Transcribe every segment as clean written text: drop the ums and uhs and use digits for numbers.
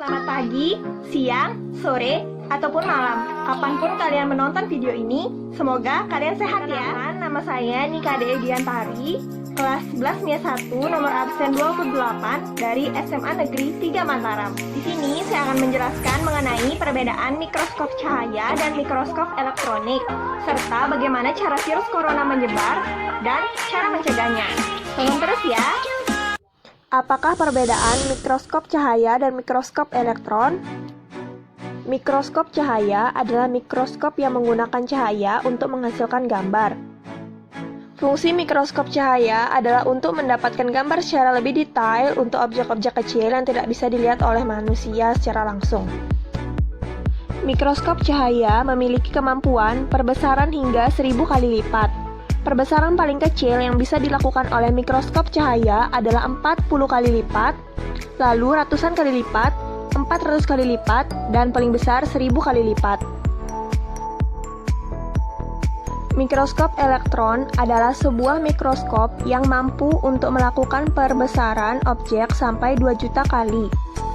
Selamat pagi, siang, sore, ataupun malam. Kapanpun kalian menonton video ini, semoga kalian sehat ya. Nama saya Nika Dea Diantari, kelas 11 MIA 1, nomor absen 28 dari SMA Negeri 3 Mataram. Di sini saya akan menjelaskan mengenai perbedaan mikroskop cahaya dan mikroskop elektronik, serta bagaimana cara virus corona menyebar dan cara mencegahnya. Tonton terus ya. Apakah perbedaan mikroskop cahaya dan mikroskop elektron? Mikroskop cahaya adalah mikroskop yang menggunakan cahaya untuk menghasilkan gambar. Fungsi mikroskop cahaya adalah untuk mendapatkan gambar secara lebih detail untuk objek-objek kecil yang tidak bisa dilihat oleh manusia secara langsung. Mikroskop cahaya memiliki kemampuan perbesaran hingga 1000 kali lipat. Perbesaran paling kecil yang bisa dilakukan oleh mikroskop cahaya adalah 40 kali lipat, lalu ratusan kali lipat, 400 kali lipat, dan paling besar 1000 kali lipat. Mikroskop elektron adalah sebuah mikroskop yang mampu untuk melakukan perbesaran objek sampai 2 juta kali,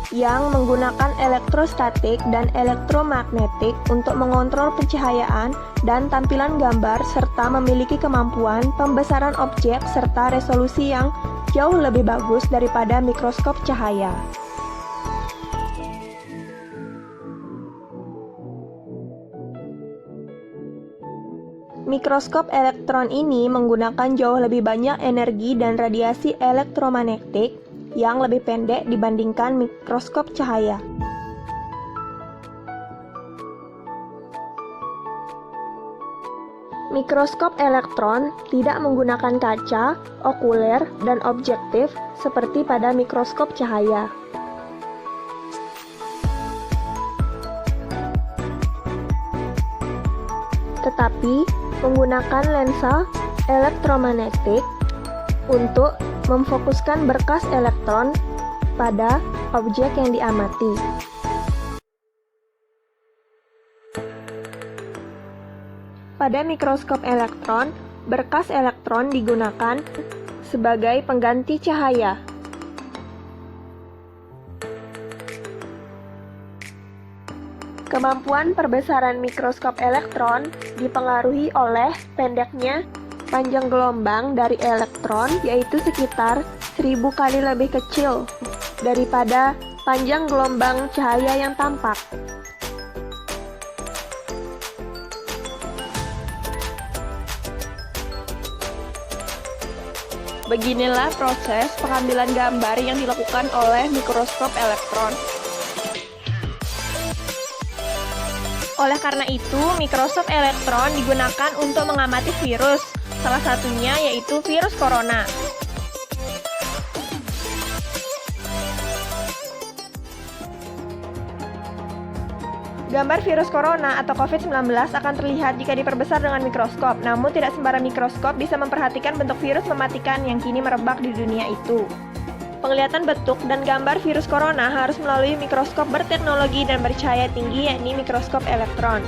yang menggunakan elektrostatik dan elektromagnetik untuk mengontrol pencahayaan dan tampilan gambar serta memiliki kemampuan pembesaran objek serta resolusi yang jauh lebih bagus daripada mikroskop cahaya. Mikroskop elektron ini menggunakan jauh lebih banyak energi dan radiasi elektromagnetik yang lebih pendek dibandingkan mikroskop cahaya. Mikroskop elektron tidak menggunakan kaca, okuler, dan objektif seperti pada mikroskop cahaya. Tetapi menggunakan lensa elektromagnetik untuk memfokuskan berkas elektron pada objek yang diamati. Pada mikroskop elektron, berkas elektron digunakan sebagai pengganti cahaya. Kemampuan perbesaran mikroskop elektron dipengaruhi oleh pendeknya panjang gelombang dari elektron, yaitu sekitar 1000 kali lebih kecil daripada panjang gelombang cahaya yang tampak. Beginilah proses pengambilan gambar yang dilakukan oleh mikroskop elektron. Oleh karena itu, mikroskop elektron digunakan untuk mengamati virus, salah satunya yaitu virus corona. Gambar virus corona atau COVID-19 akan terlihat jika diperbesar dengan mikroskop, namun tidak sembarang mikroskop bisa memperhatikan bentuk virus mematikan yang kini merebak di dunia itu. Penglihatan bentuk dan gambar virus corona harus melalui mikroskop berteknologi dan bercahaya tinggi, yakni mikroskop elektron.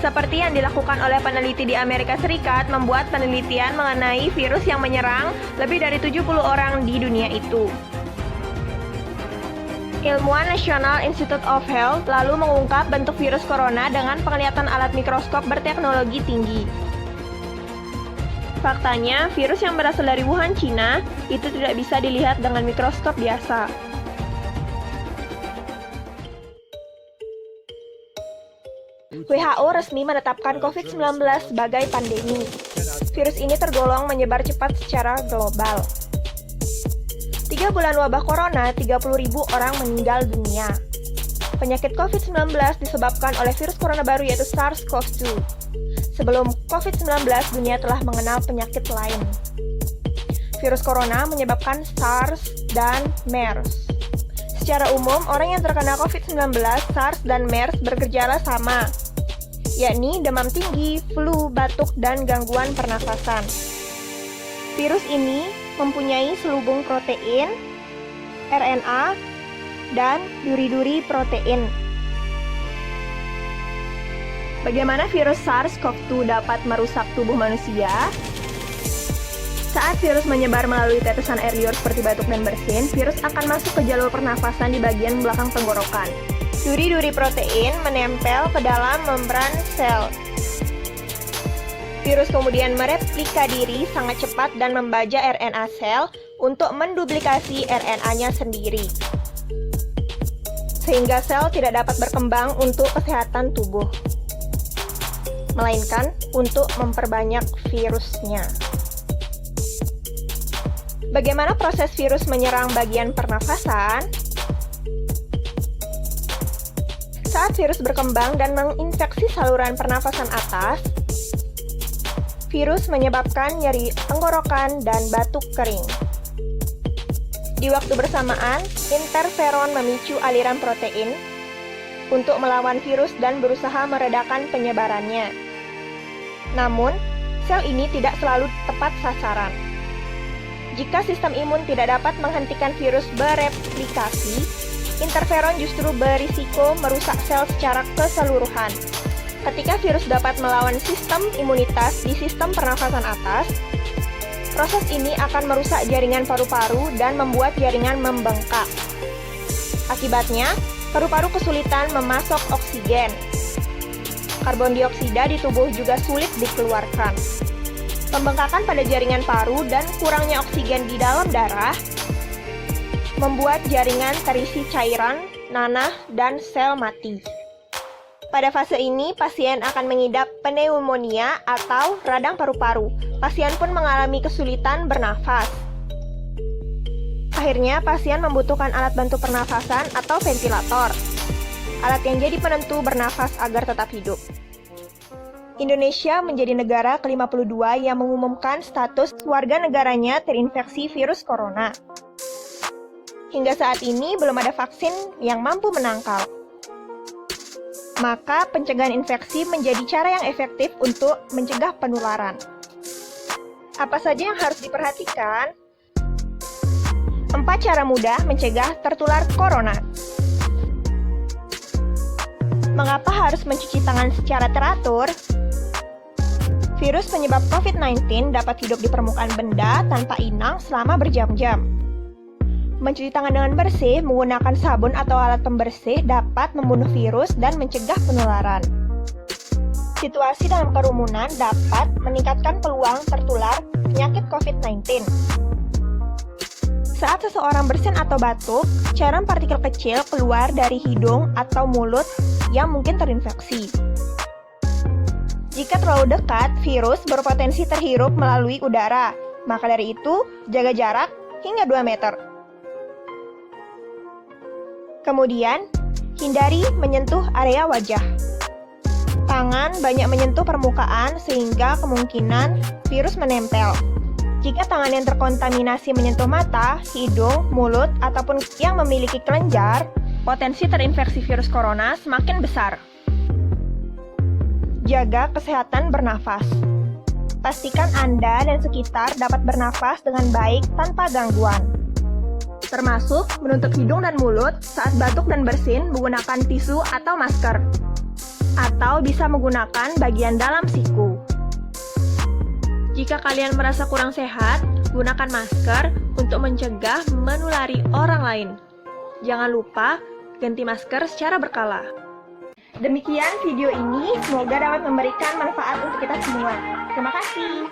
Seperti yang dilakukan oleh peneliti di Amerika Serikat, membuat penelitian mengenai virus yang menyerang lebih dari 70 orang di dunia itu. Ilmuwan National Institute of Health lalu mengungkap bentuk virus corona dengan penglihatan alat mikroskop berteknologi tinggi. Faktanya, virus yang berasal dari Wuhan, Cina, itu tidak bisa dilihat dengan mikroskop biasa. WHO resmi menetapkan COVID-19 sebagai pandemi. Virus ini tergolong menyebar cepat secara global. 3 bulan wabah corona, 30.000 orang meninggal dunia. Penyakit COVID-19 disebabkan oleh virus corona baru yaitu SARS-CoV-2. Sebelum COVID-19, dunia telah mengenal penyakit lain. Virus corona menyebabkan SARS dan MERS. Secara umum, orang yang terkena COVID-19, SARS, dan MERS bergejala sama, yakni demam tinggi, flu, batuk, dan gangguan pernafasan. Virus ini mempunyai selubung protein, RNA, dan duri-duri protein. Bagaimana virus SARS-CoV-2 dapat merusak tubuh manusia? Saat virus menyebar melalui tetesan air liur seperti batuk dan bersin, virus akan masuk ke jalur pernafasan di bagian belakang tenggorokan. Duri-duri protein menempel ke dalam membran sel. Virus kemudian mereplika diri sangat cepat dan membaca RNA sel untuk menduplikasi RNA-nya sendiri, sehingga sel tidak dapat berkembang untuk kesehatan tubuh, melainkan untuk memperbanyak virusnya. Bagaimana proses virus menyerang bagian pernafasan? Saat virus berkembang dan menginfeksi saluran pernafasan atas, virus menyebabkan nyeri tenggorokan dan batuk kering. Di waktu bersamaan, interferon memicu aliran protein untuk melawan virus dan berusaha meredakan penyebarannya. Namun, sel ini tidak selalu tepat sasaran. Jika sistem imun tidak dapat menghentikan virus bereplikasi, interferon justru berisiko merusak sel secara keseluruhan. Ketika virus dapat melawan sistem imunitas di sistem pernafasan atas, proses ini akan merusak jaringan paru-paru dan membuat jaringan membengkak. Akibatnya, paru-paru kesulitan memasok oksigen. Karbon dioksida di tubuh juga sulit dikeluarkan. Pembengkakan pada jaringan paru dan kurangnya oksigen di dalam darah membuat jaringan terisi cairan, nanah, dan sel mati. Pada fase ini, pasien akan mengidap pneumonia atau radang paru-paru. Pasien pun mengalami kesulitan bernafas. Akhirnya, pasien membutuhkan alat bantu pernafasan atau ventilator, alat yang jadi penentu bernafas agar tetap hidup. Indonesia menjadi negara ke-52 yang mengumumkan status warga negaranya terinfeksi virus corona. Hingga saat ini belum ada vaksin yang mampu menangkal. Maka pencegahan infeksi menjadi cara yang efektif untuk mencegah penularan. Apa saja yang harus diperhatikan? 4 cara mudah mencegah tertular corona. Mengapa harus mencuci tangan secara teratur? Virus penyebab COVID-19 dapat hidup di permukaan benda tanpa inang selama berjam-jam. Mencuci tangan dengan bersih menggunakan sabun atau alat pembersih dapat membunuh virus dan mencegah penularan. Situasi dalam kerumunan dapat meningkatkan peluang tertular penyakit COVID-19. Saat seseorang bersin atau batuk, cairan partikel kecil keluar dari hidung atau mulut yang mungkin terinfeksi. Jika terlalu dekat, virus berpotensi terhirup melalui udara. Maka dari itu, jaga jarak hingga 2 meter. Kemudian, hindari menyentuh area wajah. Tangan banyak menyentuh permukaan sehingga kemungkinan virus menempel. Jika tangan yang terkontaminasi menyentuh mata, hidung, mulut, ataupun yang memiliki kelenjar, potensi terinfeksi virus corona semakin besar. Jaga kesehatan bernafas. Pastikan Anda dan sekitar dapat bernafas dengan baik tanpa gangguan, termasuk menutup hidung dan mulut saat batuk dan bersin menggunakan tisu atau masker, atau bisa menggunakan bagian dalam siku. Jika kalian merasa kurang sehat, gunakan masker untuk mencegah menulari orang lain. Jangan lupa ganti masker secara berkala. Demikian video ini, semoga dapat memberikan manfaat untuk kita semua. Terima kasih.